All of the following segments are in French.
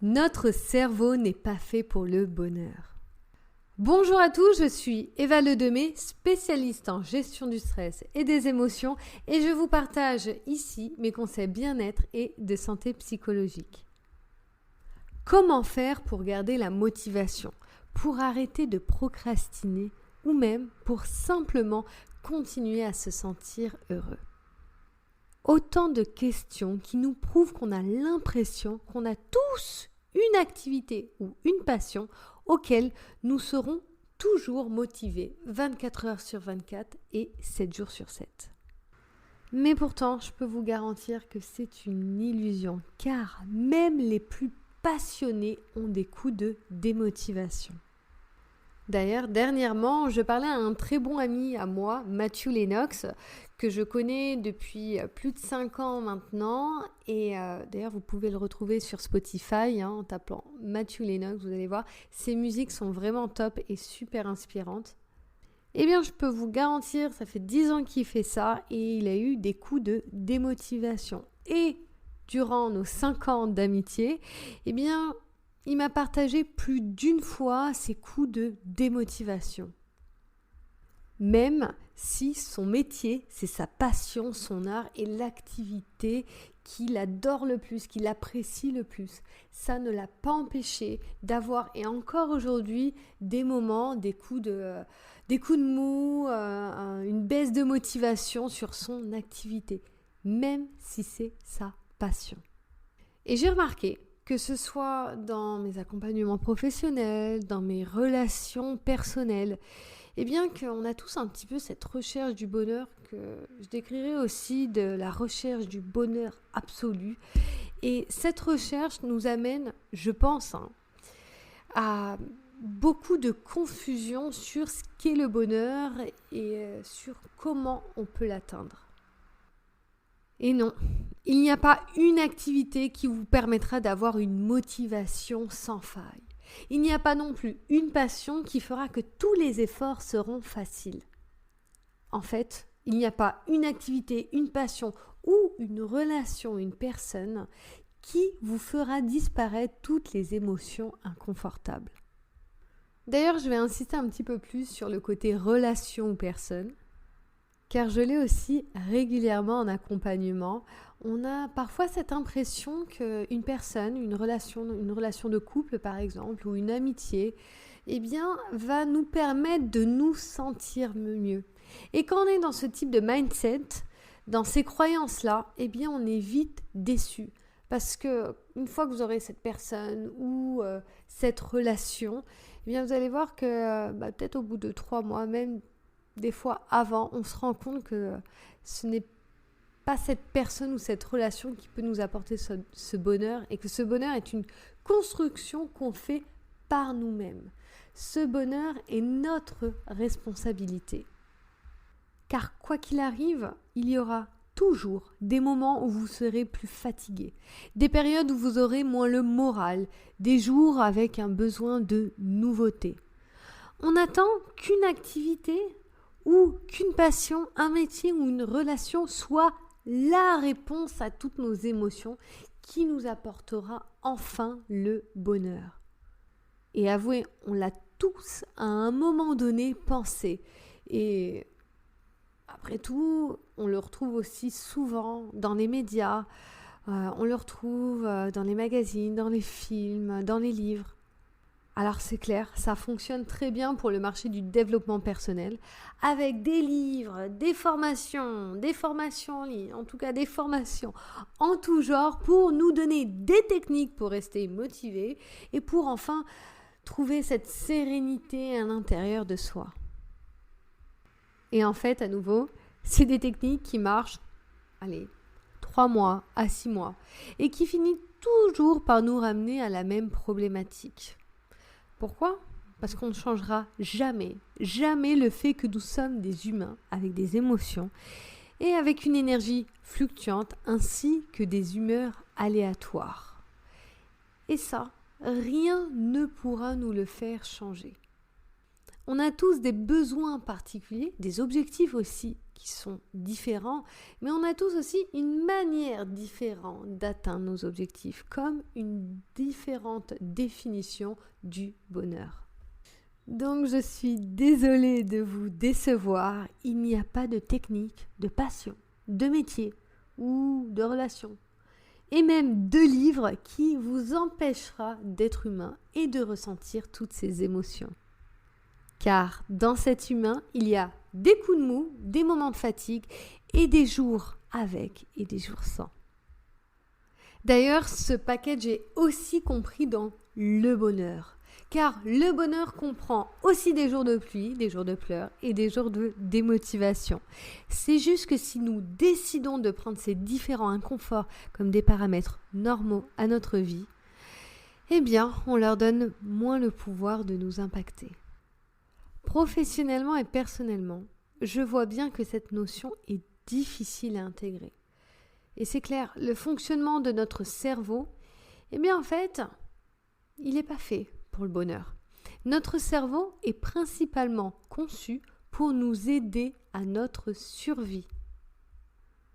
Notre cerveau n'est pas fait pour le bonheur. Bonjour à tous, je suis Eva Ledemé, spécialiste en gestion du stress et des émotions et je vous partage ici mes conseils bien-être et de santé psychologique. Comment faire pour garder la motivation, pour arrêter de procrastiner ou même pour simplement continuer à se sentir heureux? Autant de questions qui nous prouvent qu'on a l'impression qu'on a tous une activité ou une passion auquel nous serons toujours motivés 24 heures sur 24 et 7 jours sur 7. Mais pourtant, je peux vous garantir que c'est une illusion, car même les plus passionnés ont des coups de démotivation. D'ailleurs, dernièrement, je parlais à un très bon ami à moi, Matthew Lennox, que je connais depuis plus de 5 ans maintenant. Et d'ailleurs, vous pouvez le retrouver sur Spotify en tapant Matthew Lennox, vous allez voir. Ses musiques sont vraiment top et super inspirantes. Eh bien, je peux vous garantir, ça fait 10 ans qu'il fait ça et il a eu des coups de démotivation. Et durant nos 5 ans d'amitié, eh bien, il m'a partagé plus d'une fois ses coups de démotivation. Même si son métier, c'est sa passion, son art et l'activité qu'il adore le plus, qu'il apprécie le plus, ça ne l'a pas empêché d'avoir, et encore aujourd'hui, des moments, des coups de mou, une baisse de motivation sur son activité, même si c'est sa passion. Et j'ai remarqué, que ce soit dans mes accompagnements professionnels, dans mes relations personnelles, eh bien qu'on a tous un petit peu cette recherche du bonheur que je décrirais aussi de la recherche du bonheur absolu. Et cette recherche nous amène, je pense, à beaucoup de confusion sur ce qu'est le bonheur et sur comment on peut l'atteindre. Et non, il n'y a pas une activité qui vous permettra d'avoir une motivation sans faille. Il n'y a pas non plus une passion qui fera que tous les efforts seront faciles. En fait, il n'y a pas une activité, une passion ou une relation, une personne qui vous fera disparaître toutes les émotions inconfortables. D'ailleurs, je vais insister un petit peu plus sur le côté relation ou personne. Car je l'ai aussi régulièrement en accompagnement. On a parfois cette impression qu'une personne, une relation de couple par exemple, ou une amitié, eh bien, va nous permettre de nous sentir mieux. Et quand on est dans ce type de mindset, dans ces croyances-là, eh bien, on est vite déçu. Parce que une fois que vous aurez cette personne ou cette relation, eh bien, vous allez voir que peut-être au bout de 3 mois, même des fois avant, on se rend compte que ce n'est pas cette personne ou cette relation qui peut nous apporter ce bonheur et que ce bonheur est une construction qu'on fait par nous-mêmes. Ce bonheur est notre responsabilité. Car quoi qu'il arrive, il y aura toujours des moments où vous serez plus fatigué, des périodes où vous aurez moins le moral, des jours avec un besoin de nouveauté. On n'attend qu'une activité ou qu'une passion, un métier ou une relation soit la réponse à toutes nos émotions qui nous apportera enfin le bonheur. Et avouez, on l'a tous à un moment donné pensé. Et après tout, on le retrouve aussi souvent dans les médias, on le retrouve dans les magazines, dans les films, dans les livres. Alors c'est clair, ça fonctionne très bien pour le marché du développement personnel, avec des livres, des formations en ligne, en tout cas des formations en tout genre pour nous donner des techniques pour rester motivés et pour enfin trouver cette sérénité à l'intérieur de soi. Et en fait, à nouveau, c'est des techniques qui marchent, 3 mois à 6 mois et qui finissent toujours par nous ramener à la même problématique. Pourquoi ? Parce qu'on ne changera jamais le fait que nous sommes des humains avec des émotions et avec une énergie fluctuante ainsi que des humeurs aléatoires. Et ça, rien ne pourra nous le faire changer. On a tous des besoins particuliers, des objectifs aussi qui sont différents, mais on a tous aussi une manière différente d'atteindre nos objectifs, comme une différente définition du bonheur. Donc je suis désolée de vous décevoir, il n'y a pas de technique, de passion, de métier ou de relation, et même de livre qui vous empêchera d'être humain et de ressentir toutes ces émotions. Car dans cet humain, il y a des coups de mou, des moments de fatigue et des jours avec et des jours sans. D'ailleurs, ce package est aussi compris dans le bonheur. Car le bonheur comprend aussi des jours de pluie, des jours de pleurs et des jours de démotivation. C'est juste que si nous décidons de prendre ces différents inconforts comme des paramètres normaux à notre vie, eh bien, on leur donne moins le pouvoir de nous impacter. Professionnellement et personnellement, je vois bien que cette notion est difficile à intégrer. Et c'est clair, le fonctionnement de notre cerveau, eh bien en fait, il n'est pas fait pour le bonheur. Notre cerveau est principalement conçu pour nous aider à notre survie.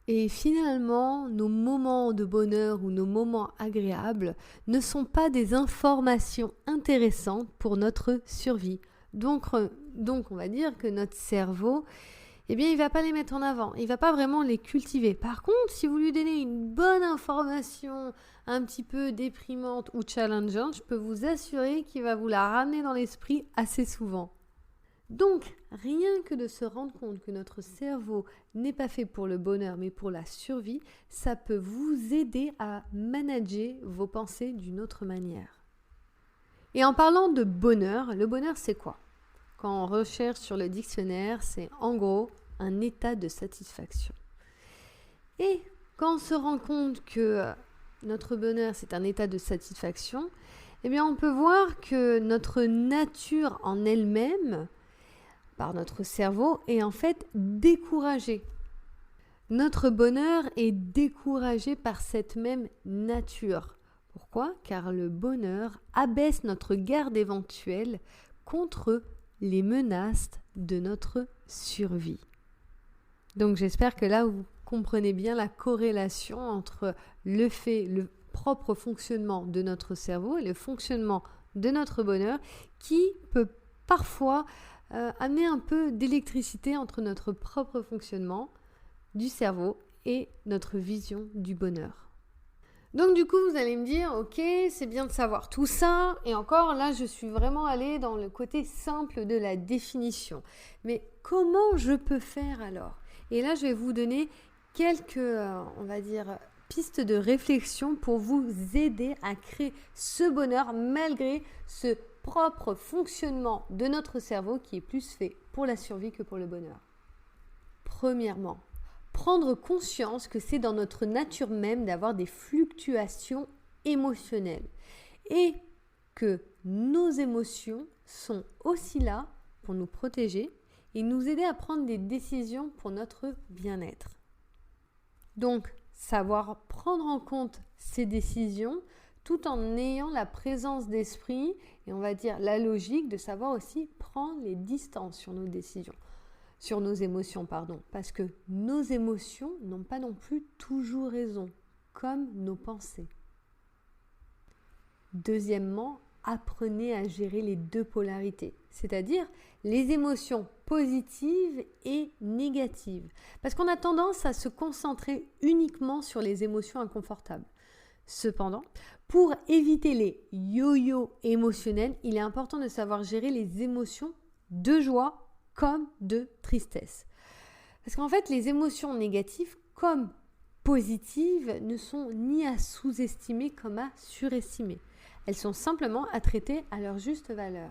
Et finalement, nos moments de bonheur ou nos moments agréables ne sont pas des informations intéressantes pour notre survie. Donc on va dire que notre cerveau, eh bien, il ne va pas les mettre en avant, il ne va pas vraiment les cultiver. Par contre, si vous lui donnez une bonne information un petit peu déprimante ou challengeante, je peux vous assurer qu'il va vous la ramener dans l'esprit assez souvent. Donc, rien que de se rendre compte que notre cerveau n'est pas fait pour le bonheur, mais pour la survie, ça peut vous aider à manager vos pensées d'une autre manière. Et en parlant de bonheur, le bonheur, c'est quoi ? Quand on recherche sur le dictionnaire, c'est en gros un état de satisfaction. Et quand on se rend compte que notre bonheur, c'est un état de satisfaction, eh bien on peut voir que notre nature en elle-même, par notre cerveau, est en fait découragée. Notre bonheur est découragé par cette même nature. Pourquoi ? Car le bonheur abaisse notre garde éventuelle contre les menaces de notre survie. Donc j'espère que là vous comprenez bien la corrélation entre le propre fonctionnement de notre cerveau et le fonctionnement de notre bonheur qui peut parfois amener un peu d'électricité entre notre propre fonctionnement du cerveau et notre vision du bonheur. Donc du coup, vous allez me dire, ok, c'est bien de savoir tout ça, et encore là, je suis vraiment allée dans le côté simple de la définition. Mais comment je peux faire alors ? Et là, je vais vous donner quelques, pistes de réflexion pour vous aider à créer ce bonheur malgré ce propre fonctionnement de notre cerveau qui est plus fait pour la survie que pour le bonheur. Premièrement, prendre conscience que c'est dans notre nature même d'avoir des fluctuations émotionnelles et que nos émotions sont aussi là pour nous protéger et nous aider à prendre des décisions pour notre bien-être. Donc, savoir prendre en compte ces décisions tout en ayant la présence d'esprit et on va dire la logique de savoir aussi prendre les distances sur nos décisions. Sur nos émotions, parce que nos émotions n'ont pas non plus toujours raison, comme nos pensées. Deuxièmement, apprenez à gérer les deux polarités, c'est-à-dire les émotions positives et négatives, parce qu'on a tendance à se concentrer uniquement sur les émotions inconfortables. Cependant, pour éviter les yo-yo émotionnels, il est important de savoir gérer les émotions de joie comme de tristesse. Parce qu'en fait, les émotions négatives comme positives ne sont ni à sous-estimer comme à surestimer. Elles sont simplement à traiter à leur juste valeur.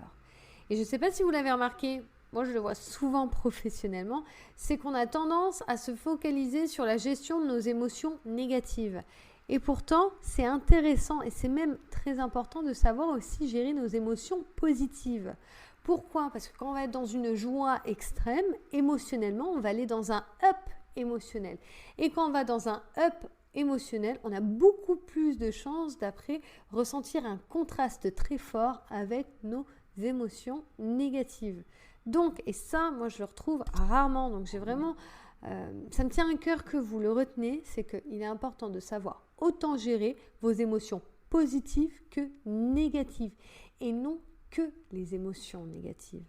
Et je ne sais pas si vous l'avez remarqué, moi je le vois souvent professionnellement, c'est qu'on a tendance à se focaliser sur la gestion de nos émotions négatives. Et pourtant, c'est intéressant et c'est même très important de savoir aussi gérer nos émotions positives. Pourquoi ? Parce que quand on va être dans une joie extrême, émotionnellement, on va aller dans un up émotionnel. Et quand on va dans un up émotionnel, on a beaucoup plus de chances d'après ressentir un contraste très fort avec nos émotions négatives. Donc, et ça, moi, je le retrouve rarement. Donc, j'ai vraiment... ça me tient à cœur que vous le retenez, c'est qu'il est important de savoir autant gérer vos émotions positives que négatives et non que les émotions négatives.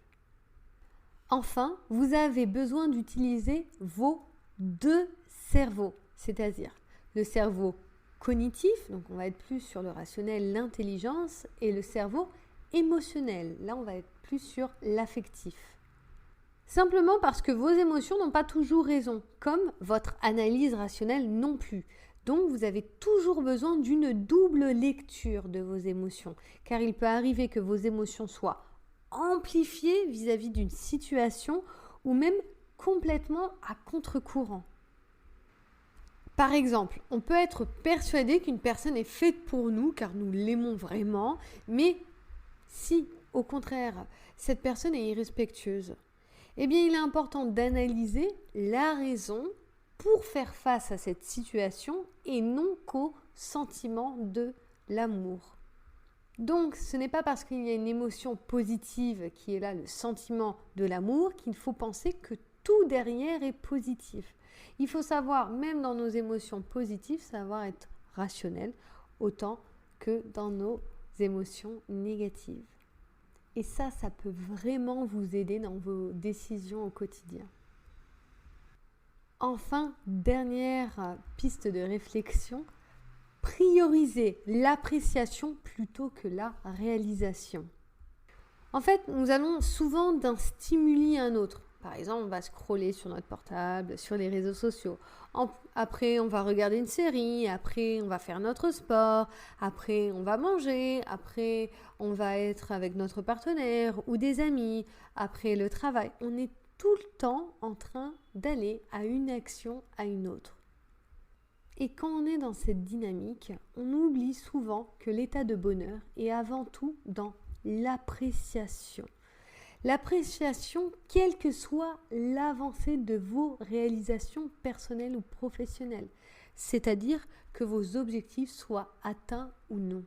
Enfin, vous avez besoin d'utiliser vos deux cerveaux, c'est-à-dire le cerveau cognitif, donc on va être plus sur le rationnel, l'intelligence, et le cerveau émotionnel, là on va être plus sur l'affectif. Simplement parce que vos émotions n'ont pas toujours raison, comme votre analyse rationnelle non plus. Donc vous avez toujours besoin d'une double lecture de vos émotions, car il peut arriver que vos émotions soient amplifiées vis-à-vis d'une situation ou même complètement à contre-courant. Par exemple, on peut être persuadé qu'une personne est faite pour nous car nous l'aimons vraiment, mais si, au contraire, cette personne est irrespectueuse, eh bien, il est important d'analyser la raison pour faire face à cette situation et non qu'au sentiment de l'amour. Donc, ce n'est pas parce qu'il y a une émotion positive qui est là, le sentiment de l'amour, qu'il faut penser que tout derrière est positif. Il faut savoir, même dans nos émotions positives, savoir être rationnel autant que dans nos émotions négatives. Et ça peut vraiment vous aider dans vos décisions au quotidien. Enfin, dernière piste de réflexion, prioriser l'appréciation plutôt que la réalisation. En fait, nous allons souvent d'un stimuli à un autre. Par exemple, on va scroller sur notre portable, sur les réseaux sociaux. Après, on va regarder une série. Après, on va faire notre sport. Après, on va manger. Après, on va être avec notre partenaire ou des amis. Après, le travail. On est tout le temps en train d'aller à une action à une autre. Et quand on est dans cette dynamique, on oublie souvent que l'état de bonheur est avant tout dans l'appréciation. L'appréciation, quelle que soit l'avancée de vos réalisations personnelles ou professionnelles, c'est-à-dire que vos objectifs soient atteints ou non.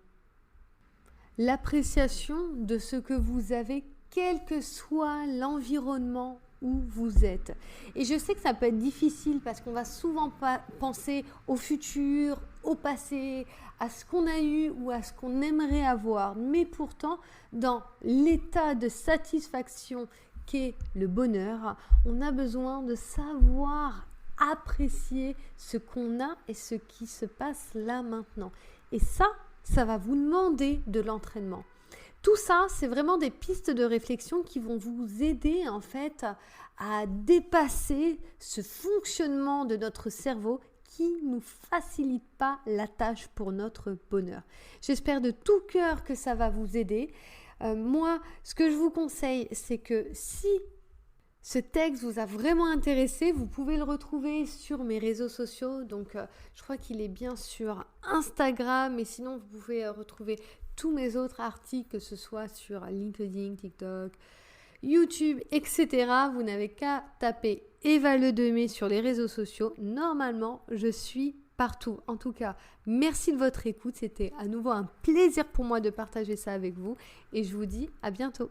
L'appréciation de ce que vous avez, quel que soit l'environnement où vous êtes. Et je sais que ça peut être difficile parce qu'on va souvent penser au futur, au passé, à ce qu'on a eu ou à ce qu'on aimerait avoir. Mais pourtant, dans l'état de satisfaction qu'est le bonheur, on a besoin de savoir apprécier ce qu'on a et ce qui se passe là maintenant. Et ça va vous demander de l'entraînement. Tout ça, c'est vraiment des pistes de réflexion qui vont vous aider en fait à dépasser ce fonctionnement de notre cerveau qui ne nous facilite pas la tâche pour notre bonheur. J'espère de tout cœur que ça va vous aider. Moi, ce que je vous conseille, c'est que si ce texte vous a vraiment intéressé, vous pouvez le retrouver sur mes réseaux sociaux. Donc, je crois qu'il est bien sur Instagram, mais sinon, vous pouvez retrouver tous mes autres articles, que ce soit sur LinkedIn, TikTok, YouTube, etc. Vous n'avez qu'à taper Eva Ledemé sur les réseaux sociaux. Normalement, je suis partout. En tout cas, merci de votre écoute. C'était à nouveau un plaisir pour moi de partager ça avec vous. Et je vous dis à bientôt.